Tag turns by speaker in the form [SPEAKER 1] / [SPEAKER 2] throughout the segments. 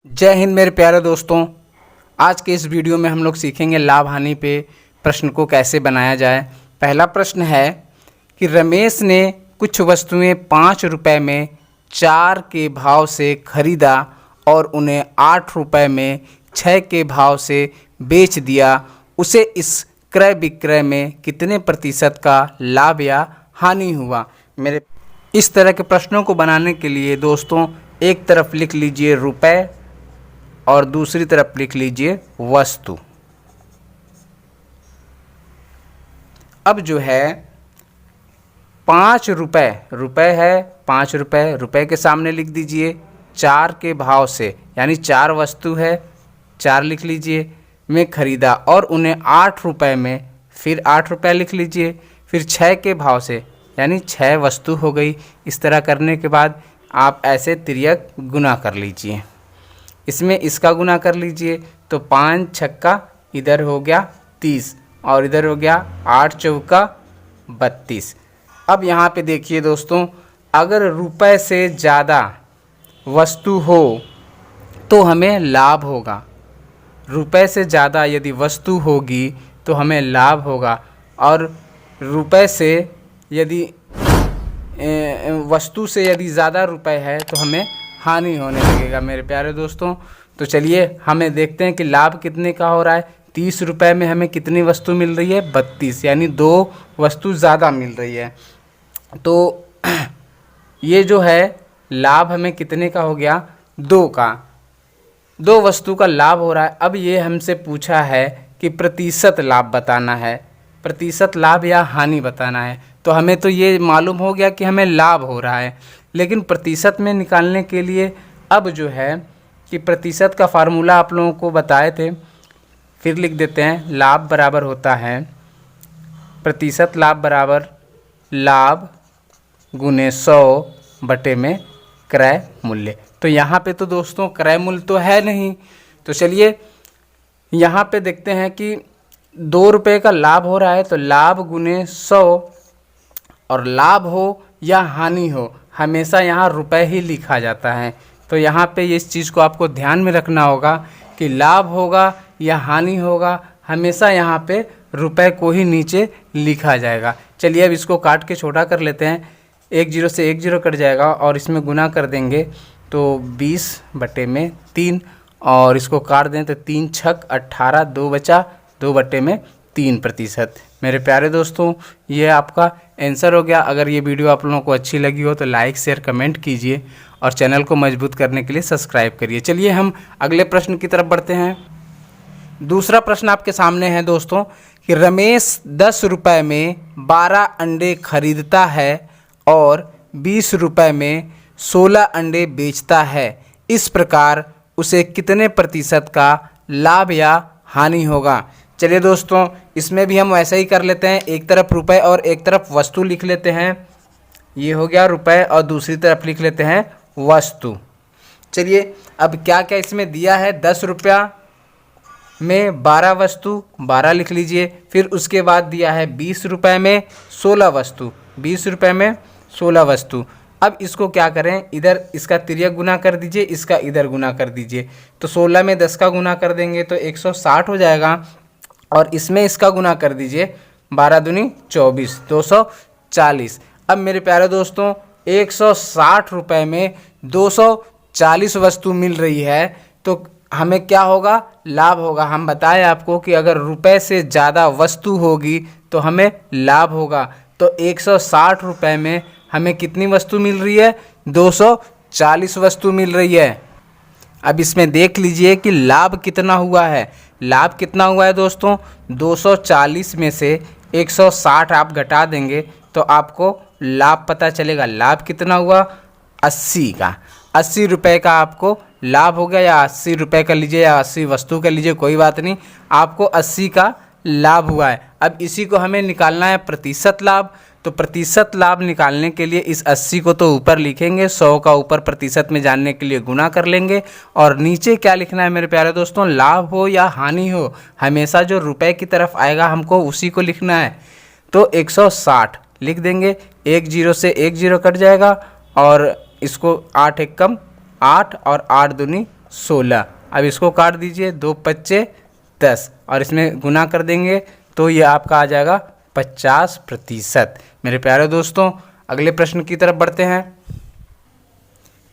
[SPEAKER 1] जय हिंद मेरे प्यारे दोस्तों। आज के इस वीडियो में हम लोग सीखेंगे लाभ हानि पे प्रश्न को कैसे बनाया जाए। पहला प्रश्न है कि रमेश ने कुछ वस्तुएं 5 रुपये में 4 के भाव से खरीदा और उन्हें 8 रुपये में 6 के भाव से बेच दिया। उसे इस क्रय विक्रय में कितने प्रतिशत का लाभ या हानि हुआ। मेरे इस तरह के प्रश्नों को बनाने के लिए दोस्तों एक तरफ लिख लीजिए रुपए और दूसरी तरफ लिख लीजिए वस्तु। अब जो है 5 रुपये, रुपये है 5 रुपये, रुपये के सामने लिख दीजिए 4 के भाव से, यानी 4 वस्तु है 4 लिख लीजिए में ख़रीदा और उन्हें 8 रुपये में, फिर 8 रुपये लिख लीजिए, फिर 6 के भाव से, यानी 6 वस्तु हो गई। इस तरह करने के बाद आप ऐसे तिर्यक गुना कर लीजिए। इसमें इसका गुना कर लीजिए तो 5 छक्का इधर हो गया 30 और इधर हो गया 8 चौका 32। अब यहाँ पे देखिए दोस्तों, अगर रुपए से ज़्यादा वस्तु हो तो हमें लाभ होगा। रुपए से ज़्यादा यदि वस्तु होगी तो हमें लाभ होगा, और रुपए से यदि वस्तु से यदि ज़्यादा रुपए है तो हमें हानि होने लगेगा मेरे प्यारे दोस्तों। तो चलिए हमें देखते हैं कि लाभ कितने का हो रहा है। 30 रुपये में हमें कितनी वस्तु मिल रही है 32, यानी 2 वस्तु ज़्यादा मिल रही है। तो ये जो है लाभ हमें कितने का हो गया 2 का, 2 वस्तु का लाभ हो रहा है। अब ये हमसे पूछा है कि प्रतिशत लाभ बताना है, प्रतिशत लाभ या हानि बताना है। तो हमें तो ये मालूम हो गया कि हमें लाभ हो रहा है, लेकिन प्रतिशत में निकालने के लिए अब जो है कि प्रतिशत का फार्मूला आप लोगों को बताए थे, फिर लिख देते हैं। लाभ बराबर होता है प्रतिशत लाभ बराबर लाभ गुने 100 बटे में क्रय मूल्य। तो यहाँ पे तो दोस्तों क्रय मूल्य तो है नहीं, तो चलिए यहाँ पे देखते हैं कि 2 रुपये का लाभ हो रहा है तो लाभ गुने 100, और लाभ हो या हानि हो हमेशा यहाँ रुपए ही लिखा जाता है। तो यहाँ पे इस चीज़ को आपको ध्यान में रखना होगा कि लाभ होगा या हानि होगा हमेशा यहाँ पे रुपए को ही नीचे लिखा जाएगा। चलिए अब इसको काट के छोटा कर लेते हैं। 1 0 से 1 0 कट जाएगा और इसमें गुना कर देंगे तो 20 बटे में 3, और इसको काट दें तो 3 छक 18, 2 बचा 2 बटे में 3%। मेरे प्यारे दोस्तों ये आपका आंसर हो गया। अगर ये वीडियो आप लोगों को अच्छी लगी हो तो लाइक शेयर कमेंट कीजिए और चैनल को मजबूत करने के लिए सब्सक्राइब करिए। चलिए हम अगले प्रश्न की तरफ बढ़ते हैं। दूसरा प्रश्न आपके सामने है दोस्तों कि रमेश 10 रुपये में 12 अंडे खरीदता है और 20 रुपये में 16 अंडे बेचता है। इस प्रकार उसे कितने प्रतिशत का लाभ या हानि होगा। चलिए दोस्तों इसमें भी हम वैसा ही कर लेते हैं, एक तरफ रुपए और एक तरफ वस्तु लिख लेते हैं। ये हो गया रुपए और दूसरी तरफ लिख लेते हैं वस्तु। चलिए अब क्या क्या इसमें दिया है, 10 रुपया में 12 वस्तु 12 लिख लीजिए, फिर उसके बाद दिया है 20 रुपये में 16 वस्तु, 20 रुपये में 16 वस्तु। अब इसको क्या करें, इधर इसका तिर्यक गुना कर दीजिए, इसका इधर गुना कर दीजिए। तो 16 में 10 का गुना कर देंगे तो 160 हो जाएगा, और इसमें इसका गुना कर दीजिए 12 दूनी 24, 240। अब मेरे प्यारे दोस्तों 160 रुपये में 240 वस्तु मिल रही है तो हमें क्या होगा, लाभ होगा। हम बताएं आपको कि अगर रुपए से ज़्यादा वस्तु होगी तो हमें लाभ होगा। तो 160 रुपये में हमें कितनी वस्तु मिल रही है, 240 वस्तु मिल रही है। अब इसमें देख लीजिए कि लाभ कितना हुआ है। लाभ कितना हुआ है दोस्तों, 240 में से 160 आप घटा देंगे तो आपको लाभ पता चलेगा। लाभ कितना हुआ, 80 का, 80 रुपये का आपको लाभ हो गया। या 80 रुपये का लीजिए या 80 वस्तु का लीजिए, कोई बात नहीं, आपको 80 का लाभ हुआ है। अब इसी को हमें निकालना है प्रतिशत लाभ। तो प्रतिशत लाभ निकालने के लिए इस 80 को तो ऊपर लिखेंगे, 100 का ऊपर प्रतिशत में जानने के लिए गुना कर लेंगे, और नीचे क्या लिखना है मेरे प्यारे दोस्तों, लाभ हो या हानि हो हमेशा जो रुपए की तरफ आएगा हमको उसी को लिखना है। तो 160 लिख देंगे, 1 0 से 1 0 कट जाएगा, और इसको 8 1 कम 8 और 8 दूनी 16। अब इसको काट दीजिए, 2 पच्चे 10 और इसमें गुना कर देंगे तो ये आपका आ जाएगा 50%। मेरे प्यारे दोस्तों अगले प्रश्न की तरफ बढ़ते हैं।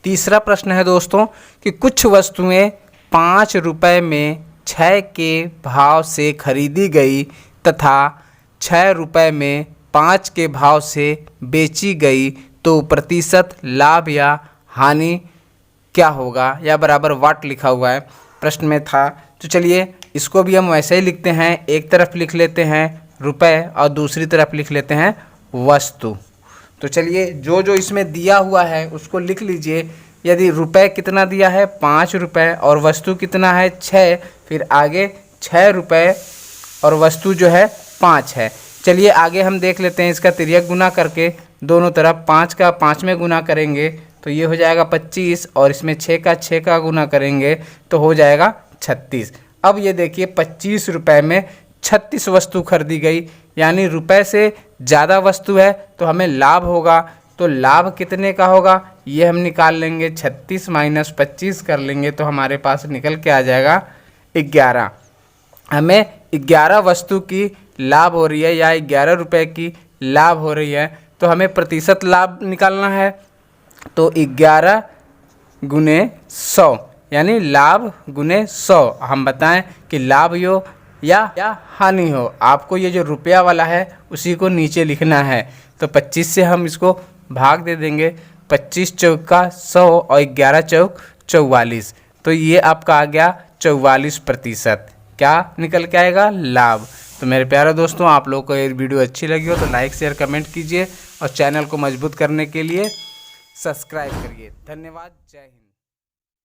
[SPEAKER 1] तीसरा प्रश्न है दोस्तों कि कुछ वस्तुएं 5 रुपये में 6 के भाव से खरीदी गई तथा 6 रुपये में 5 के भाव से बेची गई तो प्रतिशत लाभ या हानि क्या होगा, या बराबर वाट लिखा हुआ है प्रश्न में था। तो चलिए इसको भी हम वैसे ही लिखते हैं, एक तरफ लिख लेते हैं रुपए और दूसरी तरफ लिख लेते हैं वस्तु। तो चलिए जो जो इसमें दिया हुआ है उसको लिख लीजिए। यदि रुपए कितना दिया है 5 रुपये और वस्तु कितना है 6, फिर आगे 6 रुपये और वस्तु जो है 5 है। चलिए आगे हम देख लेते हैं इसका तिर्यक गुना करके, दोनों तरफ 5 का 5 में गुना करेंगे तो ये हो जाएगा 25 और इसमें 6 का 6 का गुना करेंगे तो हो जाएगा 36। अब ये देखिए 25 रुपये में 36 वस्तु खरीदी गई, यानी रुपए से ज़्यादा वस्तु है तो हमें लाभ होगा। तो लाभ कितने का होगा ये हम निकाल लेंगे, 36 माइनस 25 कर लेंगे तो हमारे पास निकल के आ जाएगा 11। हमें 11 वस्तु की लाभ हो रही है या 11 रुपये की लाभ हो रही है, तो हमें प्रतिशत लाभ निकालना है। तो 11 गुने 100 यानी लाभ गुने 100। हम बताएं कि लाभ हो या हानि हो, आपको ये जो रुपया वाला है उसी को नीचे लिखना है। तो 25 से हम इसको भाग दे देंगे, 25 चौका 100 और 11 चौक 44, तो ये आपका आ गया 44%। क्या निकल के आएगा लाभ। तो मेरे प्यारे दोस्तों आप लोगों को ये वीडियो अच्छी लगी हो तो लाइक शेयर कमेंट कीजिए और चैनल को मजबूत करने के लिए सब्सक्राइब करिए। धन्यवाद, जय हिंद।